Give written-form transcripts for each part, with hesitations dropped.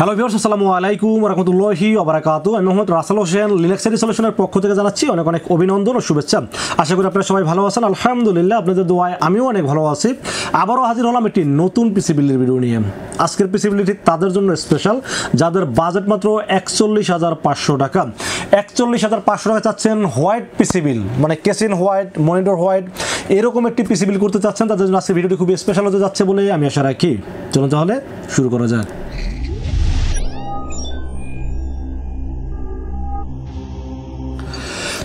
Hello viewers, আসসালামু আলাইকুম ওয়া রাহমাতুল্লাহি ওয়া বারাকাতুহু। আমি মোহাম্মদ রাসেল হোসেন লিনাক্স সলিউশনের পক্ষ থেকে জানাচ্ছি অনেক অনেক অভিনন্দন ও শুভেচ্ছা। আশা করি আপনারা সবাই ভালো আছেন। আলহামদুলিল্লাহ, আপনাদের দোয়ায় আমিও অনেক ভালো আছি। আবারও হাজির হলাম একটি নতুন পিসি বিল্ডের ভিডিও নিয়ে। আজকের পিসি বিল্ডটি তাদের জন্য স্পেশাল যাদের বাজেট মাত্র ৪১,৫০০ টাকা। ৪১,৫০০ টাকা চাচ্ছেন হোয়াইট পিসি বিল্ড, মানে কেসিন হোয়াইট, মনিটর হোয়াইট, এরকম একটি পিসি বিল্ড করতে চাচ্ছেন, তাদের জন্য আজকের ভিডিওটি খুবই স্পেশাল হতে যাচ্ছে বলে আমি আশা রাখি। চলুন তাহলে শুরু করা যাক।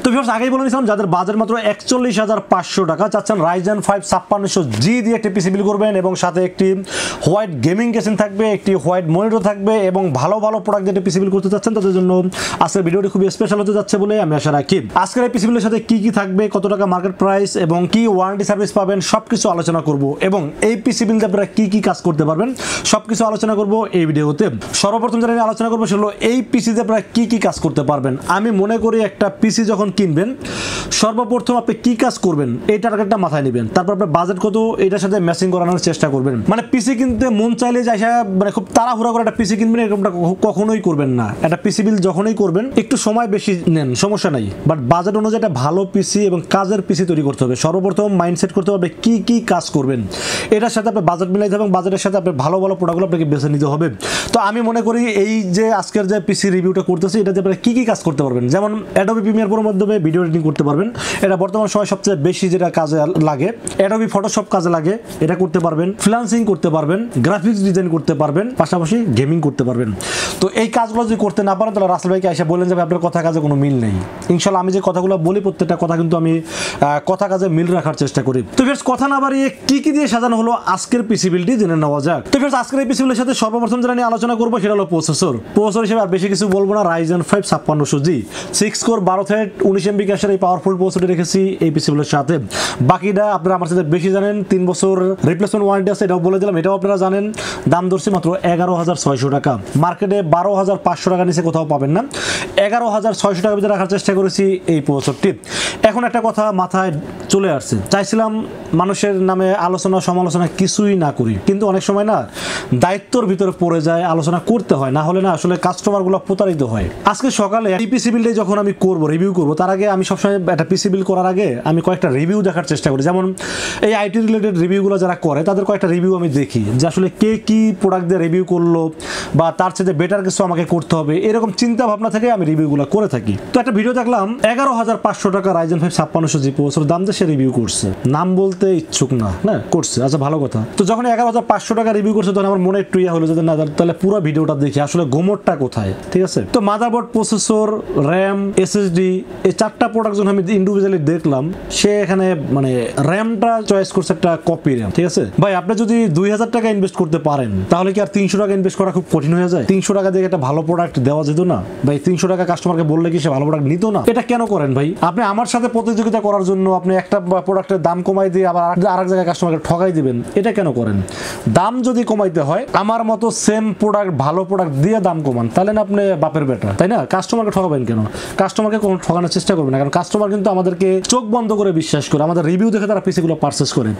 তো ভিউয়ার্স, আগেই বলে নিয়েছিলাম যাদের বাজেট মাত্র ৪১,৫০০ টাকা চাচ্ছেন Ryzen 5 5600G দিয়ে একটি পিসি বিল্ড করবেন এবং সাথে একটি হোয়াইট গেমিং কেসিং থাকবে, একটি হোয়াইট মনিটর থাকবে এবং ভালো ভালো প্রোডাক্ট দিয়ে পিসি বিল্ড করতে চাচ্ছেন, তাদের জন্য আজকের ভিডিওটি খুবই স্পেশাল হতে যাচ্ছে বলে আমি আশা রাখি। আজকের এই পিসি বিল্ডের সাথে কি কি থাকবে, কত টাকা মার্কেট প্রাইস এবং কি ওয়ারেন্টি সার্ভিস পাবেন সবকিছু আলোচনা করব এবং এই পিসি বিল্ডে আপনারা কি কি কাজ করতে পারবেন সবকিছু আলোচনা করব এই ভিডিওতে। সর্বপ্রথম যেটা নিয়ে আলোচনা করবো সেটা হলো এই পিসিতে আপনারা কি কি কাজ করতে পারবেন। আমি মনে করি একটা পিসি যখন কিনবেন সর্বপ্রথম আপনি কি কাজ করবেন এই টার্গেটটা মাথায় নেবেন, তারপর আপনার বাজেট কত এটার সাথে ম্যাচিং করানোর চেষ্টা করবেন। মানে পিসি কিনতে মন চাইলে যাই মানে খুব তাড়াহুড়া করে একটা পিসি কিনবেন এরকমটা কখনোই করবেন না। একটা পিসি বিল যখনই করবেন একটু সময় বেশি নেন, সমস্যা নাই, বাট বাজেট অনুযায়ী একটা ভালো পিসি এবং কাজের পিসি তৈরি করতে হবে। সর্বপ্রথম মাইন্ডসেট করতে হবে কি কি কাজ করবেন, এটার সাথে আপনার বাজেট মিলাইতে হবে এবং বাজেটের সাথে আপনার ভালো ভালো প্রোডাক্টগুলো আপনাকে বেছে নিতে হবে। তো আমি মনে করি এই যে আজকের যে পিসি রিভিউটা করতেছি এটাতে আপনারা কি কি কাজ করতে পারবেন, যেমন অ্যাডোবি প্রিমিয়ার প্রোর মাধ্যমে ভিডিও এডিটিং করতে পারবেন, এটা বর্তমান সময় সবচেয়ে বেশি যেটা কাজে লাগে। অ্যাডোবি ফটোশপ কাজে লাগে, এটা করতে পারবেন। ফ্রিল্যান্সিং করতে পারবেন, গ্রাফিক্স ডিজাইন করতে পারবেন, পাশাপাশি গেমিং করতে পারবেন। তো এই কাজগুলো যদি করতে না পারেন তাহলে রাসেল ভাইকে এসে বললেন যে আপনার কথা কাজে কোনো মিল নেই। ইনশাল্লাহ আমি যে কথাগুলো বলি প্রত্যেকটা কথা কিন্তু আমি কথা কাজে মিল রাখার চেষ্টা করি। তো ফ্রেন্ডস, কথা না বাড়িয়ে কি কি দিয়ে সাজানো হলো আজকের পিসি বিল্ডটি জেনে নেওয়া যাক। তো ফ্রেন্ডস, আজকের এই পিসি বিল্ডের সাথে সর্বপ্রথম যেটা নিয়ে আলোচনা করবো সেটা হলো প্রসেসর হিসেবে আর বেশি কিছু বলবো না। Ryzen 5 5600G 6 core 12 thread 19 MB ক্যাশের এই পাওয়ারফুল প্রসেসরটি রেখেছি এই পিসি বিল্ডের সাথে। বাকিটা আপনারা আমার সাথে বেশি জানেন, 3 বছর রিপ্লেসমেন্ট ওয়ারেন্টি আছে, এটাও বলে দিলাম, এটাও আপনারা জানেন। দাম ধরছি মাত্র 11,600 টাকা, মার্কেটে 12,500 টাকা নিচে কোথাও পাবেন না। 11,600 টাকার ভিতরে রাখার চেষ্টা করেছি এই প্রসেসরটি। এখন একটা কথা মাথায় চলে আসছে, চাইছিলাম মানুষের নামে আলোচনা সমালোচনা কিছুই না করি, কিন্তু অনেক সময় না দায়িত্বর ভিতরে পড়ে যায়, আলোচনা করতে হয়, না হলে না আসলে কাস্টমারগুলো প্রতারিত হয়। আজকে সকালে এই পিসি বিল্ডে যখন আমি রিভিউ করবো তার আগে আমি সবসময় একটা পিসি বিল্ড করার আগে আমি কয়েকটা রিভিউ দেখার চেষ্টা করি। যেমন এই আইটি রিলেটেড রিভিউগুলো যারা করে তাদের কয়েকটা রিভিউ আমি দেখি যে আসলে কে কি প্রোডাক্ট দিয়ে রিভিউ করলো বা তার চেয়ে বেটার কিছু আমাকে করতে হবে, এরকম চিন্তা ভাবনা থেকে আমি রিভিউগুলো করে থাকি। তো একটা ভিডিও দেখলাম 11,500 টাকা Ryzen 5 5600G প্রসেসর দাম দিয়ে সে রিভিউ করছে, নাম বলতে ইচ্ছুক না, হ্যাঁ করছে, আচ্ছা ভালো কথা। তো যখন 11,500 টাকা রিভিউ করছে তখন আমার মনে একটু হলো যে না তাহলে পুরো ভিডিওটা দেখি আসলে গোমরটা কোথায়। ঠিক আছে, তো মাদারবোর্ড, প্রসেসর, র্যাম, এসএসডি এই চারটা প্রোডাক্ট যখন আমি ইন্ডিভিজুয়ালি দেখলাম, সে এখানে মানে র্যামটা চয়েস করছে একটা কপি র্যাম। ঠিক আছে ভাই, আপনি যদি 2,000 টাকা ইনভেস্ট করতে পারেন তাহলে কি আর 300 টাকা ইনভেস্ট করা খুব কঠিন হয়ে যায়? 300 টাকা দিয়ে একটা ভালো প্রোডাক্ট দেওয়া যেত না ভাই? 300 টাকা কাস্টমারকে বললে কি সে ভালো প্রোডাক্ট নিত না? এটা কেন করেন ভাই? আপনি আমার সাথে প্রতিযোগিতা করার জন্য আপনি একটা প্রোডাক্টের দাম কমাই দিয়ে আবার আরেক জায়গায় কাস্টমারকে ঠকাই দিবেন, এটা কেন করেন? দাম যদি কমাইতে হয় আমার মতো সেম প্রোডাক্ট ভালো প্রোডাক্ট দিয়ে দাম কমান, তাহলে না আপনি বাপের বেটা, তাই না? কাস্টমারকে ঠকাবেন কেন? কাস্টমারকে কোনো ঠকানোর চেষ্টা করবেন না, কারণ কাস্টমার কিন্তু আমাদেরকে চোখ বন্ধ করে বিশ্বাস করে, আমাদের রিভিউ দেখে তারা পিসিগুলো পারচেস করে।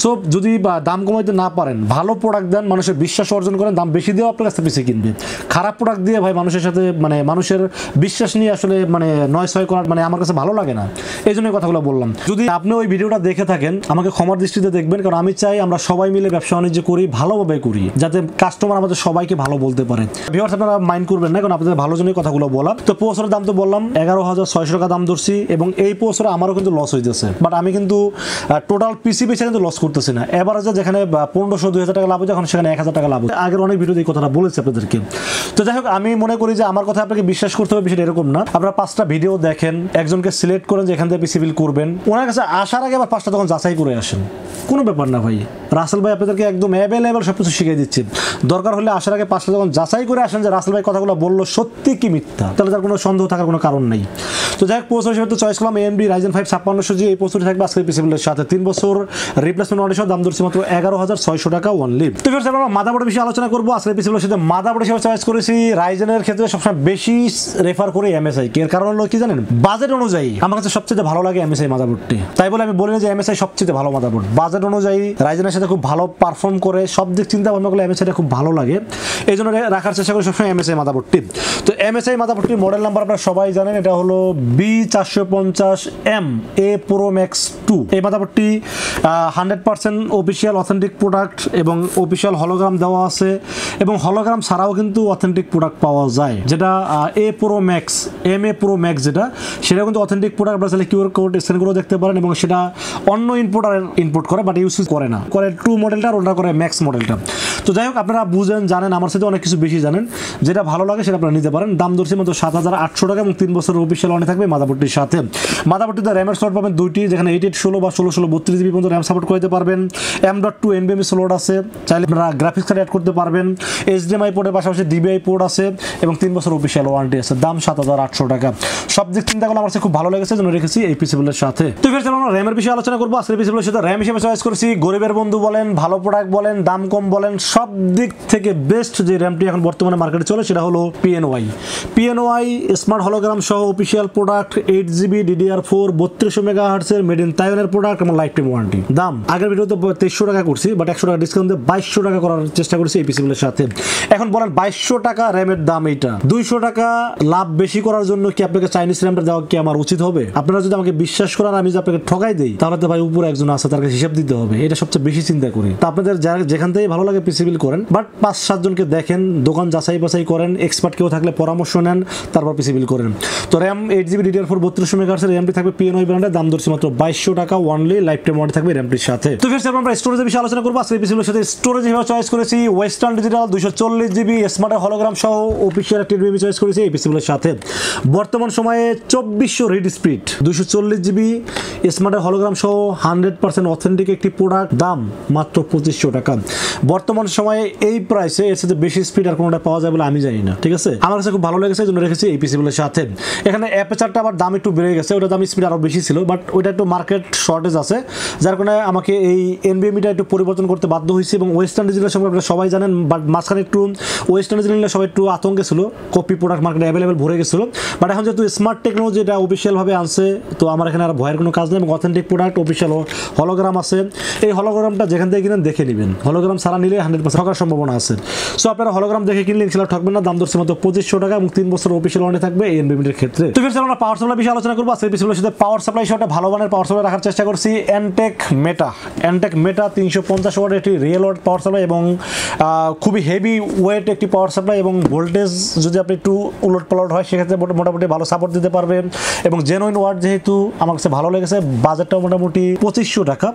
সো যদি দাম কমাইতে না পারেন, ভালো প্রোডাক্ট দেন, মানুষের বিশ্বাস অর্জন করেন, দাম বেশি দিয়েও আপনার কাছে পিসি কিনবে। খারাপ প্রোডাক্ট দিয়ে ভাই মানুষের সাথে মানে মানুষের বিশ্বাস নিয়ে আসলে মানে নয় ছয় করার মানে আমার কাছে ভালো লাগে না, এই জন্য কথাগুলো বললাম। যদি আপনি ওই ভিডিওটা দেখে থাকেন আমাকে ক্ষমার দৃষ্টিতে দেখবেন, কারণ আমি চাই আমরা সবাই মিলে ব্যবসা বাণিজ্য করি, ভালোভাবে করি, যাতে কাস্টমার আমাদের সবাইকে ভালো বলতে পারে। ভিউয়ার্স, আপনারা মাইন্ড করবেন না, কারণ আপনাদের ভালো জন্যই কথাগুলো বলা। তো প্রসেসরের দাম তো বললাম 11,600 টাকা দাম ধরছি এবং এই প্রসেসরে আমারও কিন্তু লস হইতেছে, বাট আমি কিন্তু টোটাল পিসি বেচে কিন্তু লস করতেছি না। এভারেজে যেখানে 1,500-2,000 টাকা লাভ হচ্ছে এখন সেখানে 1,000 টাকা লাভ হচ্ছে। আগের অনেক ভিডিওতে এই কথাটা বলেছি আপনাদেরকে। তো যাই হোক, আমি মনে করি যে আমার কথা আপনাকে বিশ্বাস করতে হবে বিষয়টা এরকম না। আপনারা 5টা ভিডিও দেখেন, একজনকে সিলেক্ট করেন যে এখান থেকে পিসি বিল করবেন, ওনার কাছে আসার আগে আবার 5টা তখন যাচাই করে আসেন, কোনো ব্যাপার না ভাই। রাসেল ভাই আপনাদেরকে একদম অ্যাভেলেবেল সবকিছু শিখিয়ে দিচ্ছি। দরকার হলে আসার আগে 5টা যখন যাচাই করে আসেন যে রাসেল ভাই কথাগুলো বললো সত্যি কি মিথ্যা, তাহলে তার কোনো সন্দেহ থাকার কোনো কারণ নেই। তো যাই যাই হোক প্রসেসর হিসেবে তো চয়েস করলাম AMD Ryzen 5 5600G। এই প্রসেসরটি থাকবে আজকের পিসি বিল্ডের সাথে 3 বছর রিপ্লেসমেন্ট ওয়ারেন্টি সহ, দাম ধরছি মাত্র 11600 টাকা অনলি। তো ফ্রেন্ডস আমরা মাদারবোর্ডের বিষয়ে আলোচনা করব আজকের পিসি বিল্ডের সাথে। মাদারবোর্ড হিসেবে চয়েস করেছি রাইজেনের ক্ষেত্রে সবসময় বেশি রেফার করি MSI কে, এর কারণ হলো কি জানেন, বাজেট অনুযায়ী আমার কাছে সবচেয়ে ভালো লাগে MSI মাদারবোর্ডটি। তাই বলে আমি বলি না যে MSI সবচেয়ে ভালো মাদারবোর্ড, বাজেট অনুযায়ী রাইজেনের সাথে খুব ভালো পারফর্ম করে, সব দিক চিন্তা ভাবনা করলে MSI টা খুব ভালো লাগে, এই জন্য রাখার চেষ্টা করি সবসময় MSI মাদারবোর্ডটি। তো MSI মাদারবোর্ডটির মডেল নাম্বার আপনারা সবাই জানেন, এটা হলো B450M A Pro Max 2। এই মাদারবোর্ডটি 100% অফিসিয়াল অথেন্টিক প্রোডাক্ট এবং অফিসিয়াল হলোগ্রাম দেওয়া আছে, এবং হলোগ্রাম ছাড়াও কিন্তু অথেন্টিক প্রোডাক্ট পাওয়া যায়, যেটা A Pro Max MA Pro Max যেটা, সেটা কিন্তু অথেন্টিক প্রোডাক্ট। আপনারা চাইলে কিউআর কোড স্ক্যানগুলো দেখতে পারেন, এবং সেটা অন্য ইনপুট করে বাট ইউজ করে না, করে 2 মডেলটা আর ওটা করে ম্যাক্স মডেলটা। তো যাই হোক আপনারা বুঝেন, জানেন, আমার সাথে অনেক কিছু বেশি জানেন, যেটা ভালো লাগে সেটা আপনারা নিতে পারেন। দাম ধরছি মাত্র 7800 টাকা এবং 3 বছরের অফিসিয়াল ওয়ারেন্টি থাকবে মাদারবোর্ডটির সাথে। মাদারবোর্ডটিতে র্যামের স্লট পাবেন 2টি, যেখানে 8816 বা 1632 পর্যন্ত র্যাম সাপোর্ট করতে পারবেন। M.2 NVMe স্লট আছে, চাইলে আপনারা গ্রাফিক্স কার্ড অ্যাড করতে পারবেন। HDMI পোর্টের পাশাপাশি DVI পোর্ট আছে এবং 3 বছর অফিসিয়াল ওয়ারেন্টি আছে। দাম 7800 টাকা। সব দিক চিন্তা করলে আমার কাছে খুব ভালো লেগেছে, জন্য রেখেছি এই পিসি বিল্ডের সাথে। তো ফের আমরা র্যামের বিষয়ে আলোচনা করবো আজকের পিসি বিল্ডের সাথে। র্যাম হিসেবে চয়েস করেছি গরিবের বন্ধু বলেন, ভালো প্রোডাক্ট বলেন, দাম কম বলেন, সব দিক থেকে বেস্ট যে র্যামটি এখন বর্তমানে মার্কেটে চলে সেটা হলো PNY স্মার্ট হলোগ্রাম সহ official product, 8GB DDR4 3200 MHz এর মেড ইন তাইওয়ানের প্রোডাক্ট এবং লাইফ টাইম ওয়ারেন্টি। দাম আগের ভিডিওতে 2300 টাকা করছি, বাট 100 টাকা ডিসকাউন্ট দিয়ে 2200 টাকা করার চেষ্টা করেছি এই পিসি বিল্ডের সাথে। এখন বলেন 2200 টাকা র্যামের দাম, এইটা 200 টাকা লাভ বেশি করার জন্য কি আপনাকে চাইনিজ র্যামটা দেওয়া কি আমার উচিত হবে? আপনারা যদি আমাকে বিশ্বাস করেন, আমি যদি আপনাকে ঠকাই দেই, তাহলে তো ভাই উপরে একজন আছে, তার কাছে হিসাব দিতে হবে, এটা সবচেয়ে বেশি চিন্তা করি। তো আপনাদের যেখান থেকে ভালো লাগে পিসি বিল্ড করেন, বাট 5-7 জনকে দেখেন, দোকান যাচাই বাছাই করেন, এক্সপার্ট কেউ থাকলে পরামর্শ নেন, তারপর পিসি বিল্ড করেন। তো র্যাম 8GB DDR4 3200 MHz এর র্যামটি থাকবে PNY ব্র্যান্ডের, দাম ধরছি মাত্র 2200 টাকা অনলি, লাইফ টাইম ওয়ারেন্টি থাকবে র্যামটির সাথে। তো ফ্রেন্ডস আমরা স্টোরেজের বিষয়ে আলোচনা করব আজকে পিসি বিল্ডের সাথে। স্টোরেজ হিসেবে চয়েস করেছি western digital 240GB smart hologram সহ অফিসিয়াল একটি NVMe চয়েস করেছি এই পিসি বিল্ডের সাথে। বর্তমান সময়ে 2400 read speed 240GB smart hologram সহ 100% অথেন্টিক একটি প্রোডাক্ট, দাম মাত্র 2500 টাকা। বর্তমান সময়ে এই প্রাইসে এর সাথে বেশি স্পিড আর কোনোটা পাওয়া যায় বলে আমি জানি না, ঠিক আছে? আমার কাছে খুব ভালো লেগেছে, এই জন্য রেখেছি এই পিসি বিল্ডের সাথে। এখানে অ্যাপারচারটা আবার দাম একটু বেড়ে গেছে, ওটা দাম স্পিড আরো বেশি ছিল, বাট ওইটা একটু মার্কেট শর্টেজ আছে, যার কারণে আমাকে এই NVMeটা একটু পরিবর্তন করতে বাধ্য হয়েছে। এবং ওয়েস্টার্ন ডিজিটাল সম্পর্কে আপনারা সবাই জানেন, বাট মাঝখানে একটু ওয়েস্টার্ন ডিজিটাল সবাই একটু আতঙ্কে ছিল, কপি প্রোডাক্ট মার্কেটে অ্যাভেলেবেল ভরে গেছিল। বাট এখন যেহেতু স্মার্ট টেকনোলজি এটা অফিসিয়ালভাবে আনছে, তো আমার এখানে আর ভয়ের কোনো কাজ নেই, এবং অথেন্টিক প্রোডাক্ট অফিসিয়াল হলোগ্রাম আছে। এই হলোগ্রামটা যেখান থেকে কিনেন দেখে নেবেন, হলোগ্রাম ছাড়া নিলে 100% ঠকার সম্ভাবনা আছে। সো আপনারা হলোগ্রাম দেখে কিনলে ইনশাআল্লাহ ঠকবেন না। দাম ধরছে মাত্র 2500 টাকা এবং 3 বছর অফিসিয়াল ওয়ারেন্টি থাকবে এই NVMe এর ক্ষেত্রে। তো ফির আমরা পাওয়ার সাপ্লাই বিষয়ে আলোচনা করব আজকে পিসির সাথে। পাওয়ার সাপ্লাই হিসেবে ভালো মানের পাওয়ার সাপ্লাই রাখার চেষ্টা করছি Antec Meta 350 ওয়াট একটি রিয়েল ওয়াট পাওয়ার সাপ্লাই, এবং খুবই হেভি ওয়েট একটি পাওয়ার সাপ্লাই, এবং ভোল্টেজ যদি আপনি একটু উলট পালট হয় সেক্ষেত্রে মোটামুটি ভালো সাপোর্ট দিতে পারবে। এবং জেনুইন ওয়াট যেহেতু আমার কাছে ভালো লেগেছে, বাজেটটাও মোটামুটি 2500 টাকা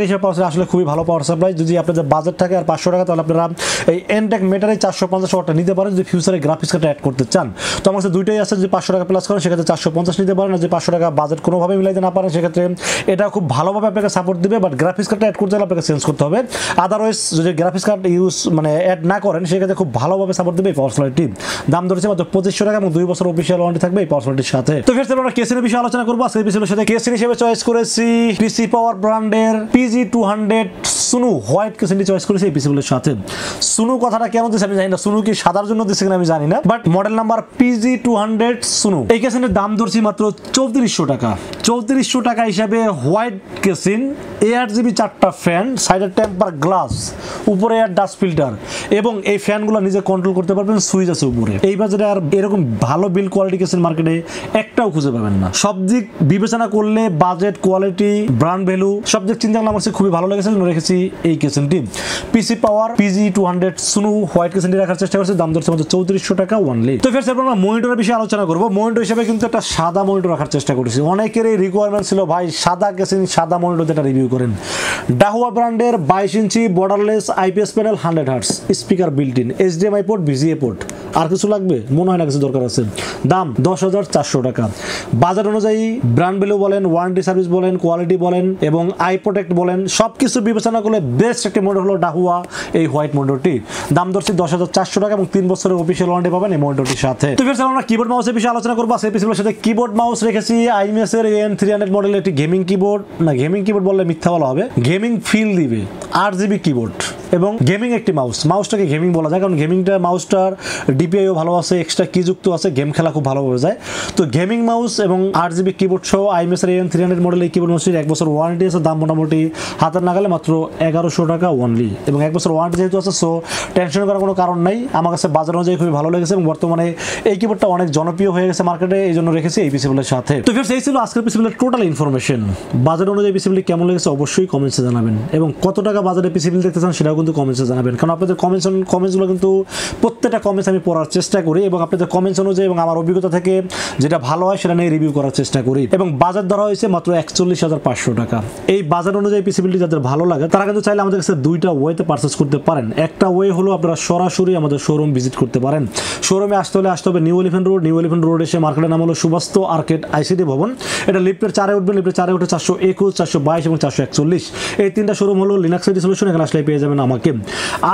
হিসেবে পাওয়ার সাপ্লাই আসলে খুবই ভালো পাওয়ার সাপ্লাই। যদি আপনাদের বাজেট থাকে আর 500 টাকা, তাহলে আপনারা এই Antec Meta 450 ওয়াটটা নিতে পারেন যদি ফিউচারে গ্রাফিক্স কার্ডটা অ্যাড করতে চান। তো আমার কাছে দুইটাই আছে, যদি 500 টাকা প্লাস করেন সেক্ষেত্রে 450 নিতে পারেন, আর যদি 500 টাকা বাজেট কোনোভাবে মিলাইতে না পারেন সেক্ষেত্রে এটা খুব ভালোভাবে আপনাকে সাপোর্ট দিবে, বাট গ্রাফিক্স কার্ডটা অ্যাড করতে হলে আপনাকে চেঞ্জ করতে হবে। আদারওয়াইজ যদি গ্রাফিক্স কার্ড অ্যাড না করেন সেক্ষেত্রে খুব ভালোভাবে সাপোর্ট দেবে এই পাওয়ার সাপ্লাইটি। দাম ধরেছে মাত্র 2500 টাকা এবং 2 বছর অফিসিয়াল ওয়ারেন্টি থাকবে এই পাওয়ার সাপ্লাইটির সাথে। তো ফির আমরা কেসিনের বিষয়ে আলোচনা করবো আজকে পিসির সাথে। কেসিন হিসেবে চয়েস করেছি পিসি পাওয়ার ব্র্যান্ডের PG200 Snow হোয়াইট কেসিনটি চয়েস করেছি এই পিসিগুলোর সাথে। সুনু কথাটা কেন দিচ্ছে আমি জানি না, সুনু কি সাদার জন্য দিচ্ছে কিনা আমি জানি না, but model number PG200 Snow। এই কেসিনের দাম ধরছি মাত্র 3400 টাকা। 3400 টাকা হিসাবে হোয়াইট কেসিন, ARGB 4টা ফ্যান, সাইডের টেম্পার গ্লাস, উপরে এয়ার ডাস্ট ফিল্টার, এবং এই ফ্যানগুলো নিজে কন্ট্রোল করতে পারবেন, সুইচ আছে উপরে। এই বাজারে আর এরকম ভালো বিল কোয়ালিটি কেসিন মার্কেটে একটাও খুঁজে পাবেন না। সব দিক বিবেচনা করলে বাজেট, কোয়ালিটি, ব্র্যান্ড ভ্যালু সব দিক চিন্তা করলে আমার কাছে খুবই ভালো লেগেছে, রেখেছি এই কেসিনটি। পিসি পাওয়ার PG200 Snow হোয়াইট কেসিনটি রাখার চেষ্টা করছি, দাম ধরছে মাত্র 3400 টাকা অনলি। তো ফের আমরা মনিটরের বিষয়ে আলোচনা করবো। মনিটর হিসেবে কিন্তু একটা সাদা মনিটর রাখার চেষ্টা করেছি, অনেকেরই রিকোয়ারমেন্ট ছিল ভাই সাদা কেসিন, সাদা মনিটর যেটা রিভিউ করেন। Dahua ব্র্যান্ডের 22 ইঞ্চি borderless IPS panel, 100 Hz speaker built in, HDMI port, VGA port, আর কিছু লাগবে? মনে হয় না কিছু দরকার আছে। দাম 10,400 টাকা। বাজার অনুযায়ী ব্র্যান্ড ভ্যালু বলেন, ওয়ারেন্টি সার্ভিস বলেন, কোয়ালিটি বলেন এবং আই প্রোটেক্ট বলেন, সবকিছু বিবেচনা করলে বেস্ট একটা মডেল হলো ডাহুয়া এই হোয়াইট মনিটরটি। দাম ধরছি 10,400 টাকা এবং 3 বছরের অফিসিয়াল ওয়ারেন্টি পাবেন এই মনিটরটির সাথে। তো ফির আমরা কিবোর্ড মাউসের বিষয়ে আলোচনা করবো। সেই পিসির সাথে কিবোর্ড মাউস রেখেছি আইমিএসের AN300 মডেলের একটি গেমিং কিবোর্ড। না, গেমিং কিবোর্ড বললে মিথ্যা বলা হবে, গেমিং ফিল দিবে, RGB কিবোর্ড এবং গেমিং একটি মাউস। মাউসটাকে গেমিং বলা যায় কারণ গেমিংটা মাউসটার ডিপিআইও ভালো আছে, এক্সট্রা কি যুক্ত আছে, গেম খেলা খুব ভালোভাবে যায়। তো গেমিং মাউস এবং RGB কিবোর্ড সহ আইমিএসের AN300 মডেল এই কিবোর্ড মাউসটির 1 বছর ওয়ারেন্টি আছে। দাম মোটামুটি হাতের নাগালে মাত্র 1100 টাকা অনলি এবং 1 বছর ওয়ারেন্টি যেহেতু আছে, সো টেনশন করার কোনো কারণ নাই। আমার কাছে বাজার অনুযায়ী খুবই ভালো লেগেছে এবং বর্তমানে এই কিবোর্ডটা অনেক জনপ্রিয় হয়ে গেছে মার্কেটে, এই জন্য রেখেছি এই পিসিবিলের সাথে। তো ফির এই ছিল আজকের পিসিবিলের টোটাল ইনফরমেশন। বাজার অনুযায়ী পিসিবিল কেমন লেগেছে অবশ্যই কমেন্টসে জানাবেন এবং কত টাকা বাজারে পিসিবিল দেখতে চান সেটাও কিন্তু কমেন্টসে জানাবেন, কারণ আপনাদের কমেন্টসগুলো কিন্তু প্রত্যেকটা কমেন্টস আমি পড়ার চেষ্টা করি এবং আপনাদের কমেন্টস অনুযায়ী এবং আমার অভিজ্ঞতা থেকে যেটা ভালো হয় সেটা নিয়ে রিভিউ করার চেষ্টা করি। এবং বাজার ধরা হয়েছে মাত্র 41,500 টাকা। এই বাজার অনুযায়ী পিসিবিলটি যাদের ভালো লাগে তারা কিন্তু চাইলে আমাদের কাছে দুইটা ওয়েতে পারচেস করতে পারেন। একটা ওয়ে হলো আপনারা সরাসরি আমাদের শোরুম ভিজিট করতে পারেন। শোরুমে আসতে হবে নিউ এলিফ্যান্ট রোড এসে মার্কেটের নাম হলো সুবাস্তু আর্কেড আইসিডি ভবন। এটা লিফটের 4-এ উঠবেন, লিফটের 4-এ উঠে 421, 422 এবং 441 এই তিনটা শোরুম হলো লিনাক্স আইডি সলিউশন। এখানে আসলে পেয়ে যাবেন আমাকে।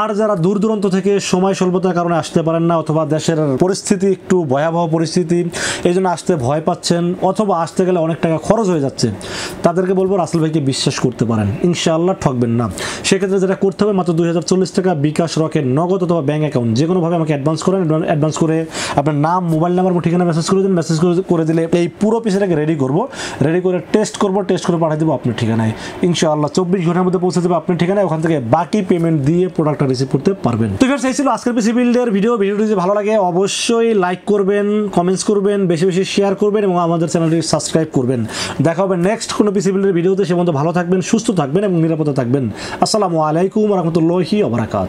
আর যারা দূর দূরান্ত থেকে সময় স্বল্পতার কারণে আসতে পারেন না অথবা দেশের পরিস্থিতি একটু ভয়াবহ পরিস্থিতি, এই জন্য আসতে ভয় পাচ্ছেন অথবা আসতে গেলে অনেক টাকা খরচ হয়ে যাচ্ছে, তাদেরকে বলবো রাসেল ভাইকে বিশ্বাস করতে পারেন, ইনশাআল্লাহ ঠকবেন না। সেক্ষেত্রে যেটা করতে হবে মাত্র 2040 টাকা বিকাশ, রকেট, নগদ অথবা ব্যাঙ্ক অ্যাকাউন্ট যে কোনোভাবে আমাকে অ্যাডভান্স করেন। অ্যাডভান্স করে আপনার নাম, মোবাইল নাম্বার, ঠিকানা মেসেজ করে দিন। মেসেজ করে দিলে এই পুরো পিসিটাকে রেডি করে টেস্ট করে পাঠিয়ে দেবো আপনার ঠিকানায়। ইনশাআল্লাহ 24 ঘন্টার মধ্যে পৌঁছে দেবে আপনার ঠিকানায়। ওখান থেকে বাকি পেমেন্ট দিয়ে প্রোডাক্টটা রিসিভ করতে পারবেন। তো ফ্রেন্ডস এই ছিল আজকের পিসি বিল্ডের ভিডিওটি যদি ভালো লাগে অবশ্যই লাইক করবেন, কমেন্টস করবেন, বেশি বেশি শেয়ার করবেন এবং আমাদের চ্যানেলটি সাবস্ক্রাইব করবেন। দেখা হবে নেক্সট কোনো পিসি বিল্ডের ভিডিওতে। সে পর্যন্ত ভালো থাকবেন, সুস্থ থাকবেন এবং নিরাপদে থাকবেন। আসসালামু আলাইকুম ওয়া রাহমাতুল্লাহি ওয়া বারাকাতুহু।